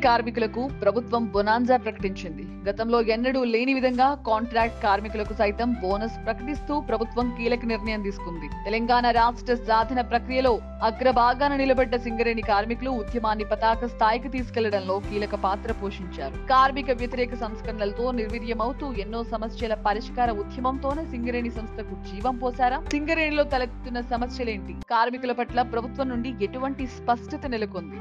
కార్మికులకు ప్రభుత్వం బొనాన్జా ప్రకటించింది. గతంలో ఎన్నడూ లేని విధంగా కాంట్రాక్ట్ కార్మికులకు సైతం బోనస్ ప్రకటిస్తూ ప్రభుత్వం కీలక నిర్ణయం తీసుకుంది. తెలంగాణ రాష్ట్ర సాధన ప్రక్రియలో అగ్రభాగాన నిలబడ్డ సింగరేణి కార్మికులు ఉద్యమాన్ని పతాక స్థాయికి తీసుకెళ్లడంలో కీలక పాత్ర పోషించారు. కార్మిక వ్యతిరేక సంస్కరణలతో నిర్వీర్యమవుతూ ఎన్నో సమస్యల పరిష్కార ఉద్యమంతోనే సింగరేణి సంస్థకు జీవం పోసారా? సింగరేణిలో తలెత్తుతున్న సమస్యలేంటి? కార్మికుల పట్ల ప్రభుత్వం నుండి ఎటువంటి స్పష్టత నెలకొంది?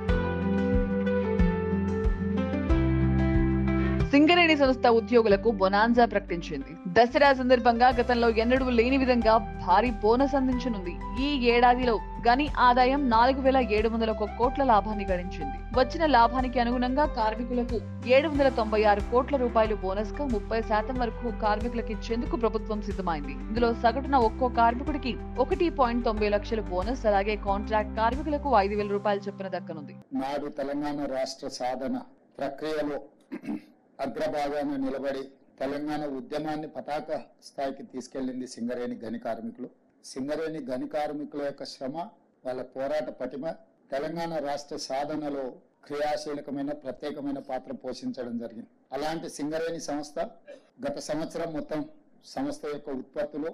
సింగరేణి సంస్థ ఉద్యోగులకు బొనాన్జా ప్రకటించింది. దసరా సందర్భంగా గతంలో ఎన్నడూ లేని విధంగా భారీ బోనస్ అందించనుంది. ఈ ఏడాదిలో గని ఆదాయం 4,701 కోట్ల లాభాన్ని గడించింది. వచ్చిన లాభానికి అనుగుణంగా కార్మికులకు 796 కోట్ల రూపాయలు బోనస్ గా 30% వరకు కార్మికులకు ఇచ్చేందుకు ప్రభుత్వం సిద్ధమైంది. ఇందులో సగటున ఒక్కో కార్మికుడికి 1.90 లక్షల బోనస్, అలాగే కాంట్రాక్ట్ కార్మికులకు 5,000 రూపాయలు చొప్పున దక్కనుంది. నాడు తెలంగాణ రాష్ట్ర సాధన ప్రక్రియలో అగ్రభాగాన నిలబడి తెలంగాణ ఉద్యమాన్ని పతాక స్థాయికి తీసుకెళ్లింది సింగరేణి గని కార్మికులు. సింగరేణి గని కార్మికుల యొక్క శ్రమ, వాళ్ళ పోరాట పటిమ తెలంగాణ రాష్ట్ర సాధనలో క్రియాశీలకమైన ప్రత్యేకమైన పాత్ర పోషించడం జరిగింది. అలాంటి సింగరేణి సంస్థ గత సంవత్సరం మొత్తం సంస్థ యొక్క ఉత్పత్తులు,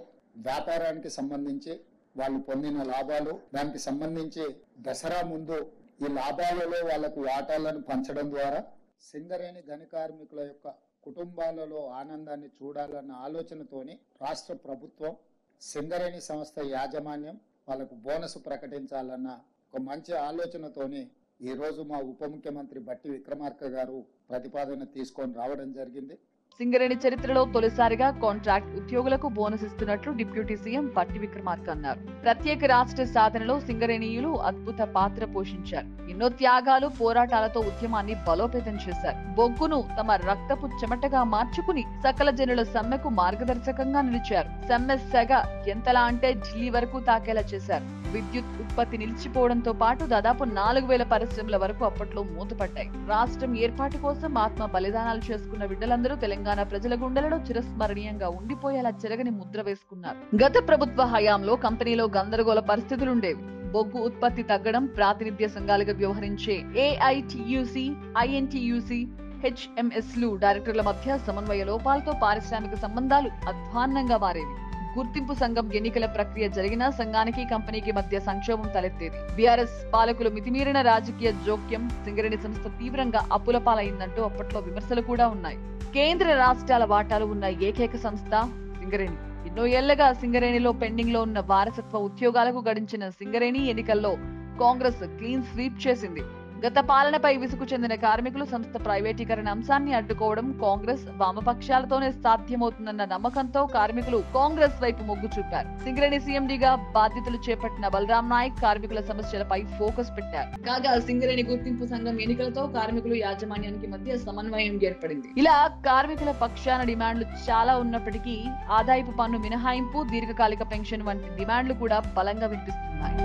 వ్యాపారానికి సంబంధించి వాళ్ళు పొందిన లాభాలు, దానికి సంబంధించి దసరా ముందు ఈ లాభాలలో వాళ్లకు వాటాలను పంచడం ద్వారా సింగరేణి గని కార్మికుల యొక్క కుటుంబాలలో ఆనందాన్ని చూడాలన్న ఆలోచనతోని రాష్ట్ర ప్రభుత్వం, సింగరేణి సంస్థ యాజమాన్యం వాళ్ళకు బోనస్ ప్రకటించాలన్న ఒక మంచి ఆలోచనతోని ఈ రోజు మా ఉప ముఖ్యమంత్రి బట్టి విక్రమార్క గారు ప్రతిపాదన తీసుకొని రావడం జరిగింది. సింగరేణి చరిత్రలో తొలిసారిగా కాంట్రాక్ట్ ఉద్యోగులకు బోనస్ ఇస్తున్నట్లు డిప్యూటీ సీఎం బట్టి విక్రమార్క అన్నారు. ప్రత్యేక రాష్ట్ర సాధనలో సింగరేణియులు అద్భుత పాత్ర పోషించారు. ఎన్నో త్యాగాలు, పోరాటాలతో ఉద్యమాన్ని బలోపేతం చేశారు. బొగ్గును తమ రక్తపు చెమటగా మార్చుకుని సకల జనుల సమ్మెకు మార్గదర్శకంగా నిలిచారు. సమ్మె సెగ ఎంతలా అంటే ఢిల్లీ వరకు తాకేలా చేశారు. విద్యుత్ ఉత్పత్తి నిలిచిపోవడంతో పాటు దాదాపు 4,000 పరిశ్రమల వరకు అప్పట్లో మూతపడ్డాయి. రాష్ట్రం ఏర్పాటు కోసం ఆత్మ బలిదానాలు చేసుకున్న బిడ్డలందరూ తెలంగాణ ప్రజల గుండెలలో చిరస్మరణీయంగా ఉండిపోయేలా చెరగని ముద్ర వేసుకున్నారు. గత ప్రభుత్వ హయాంలో కంపెనీలో గందరగోళ పరిస్థితులుండేవి. బొగ్గు ఉత్పత్తి తగ్గడం, ప్రాతినిధ్య సంఘాలుగా వ్యవహరించే ఏఐటియుసి, ఐఎన్టియుసి, హెచ్ఎంఎస్లు డైరెక్టర్ల మధ్య సమన్వయ లోపాలతో పారిశ్రామిక సంబంధాలు అధ్వాన్నంగా మారేవి. గుర్తింపు సంఘం ఎన్నికల ప్రక్రియ జరిగినా సంఘానికి కంపెనీకి మధ్య సంక్షోభం తలెత్తేది. బీఆర్ఎస్ పాలకులు మితిమీరిన రాజకీయ జోక్యం, సింగరేణి సంస్థ తీవ్రంగా అప్పుల పాలైందంటూ అప్పట్లో విమర్శలు కూడా ఉన్నాయి. కేంద్ర రాష్ట్రాల వాటాలు ఉన్న ఏకైక సంస్థ సింగరేణి. ఎన్నో ఏళ్లుగా సింగరేణిలో పెండింగ్ లో ఉన్న వారసత్వ ఉద్యోగాలకు గడించిన సింగరేణి ఎన్నికల్లో కాంగ్రెస్ క్లీన్ స్వీప్ చేసింది. గత పాలనపై విసుగు చెందిన కార్మికులు సంస్థ ప్రైవేటీకరణ అంశాన్ని అడ్డుకోవడం కాంగ్రెస్, వామపక్షాలతోనే సాధ్యమవుతుందన్న నమ్మకంతో కార్మికులు కాంగ్రెస్ వైపు మొగ్గు చూపారు. సింగరేణి సీఎండీగా బాధ్యతలు చేపట్టిన బలరాం నాయక్ కార్మికుల సమస్యలపై ఫోకస్ పెట్టారు. కాగా సింగరేణి గుర్తింపు సంఘం ఎన్నికలతో కార్మికులు యాజమాన్యానికి మధ్య సమన్వయం ఏర్పడింది. ఇలా కార్మికుల పక్షాన డిమాండ్లు చాలా ఉన్నప్పటికీ ఆదాయపు పన్ను మినహాయింపు, దీర్ఘకాలిక పెన్షన్ వంటి డిమాండ్లు కూడా బలంగా వినిపిస్తున్నాయి.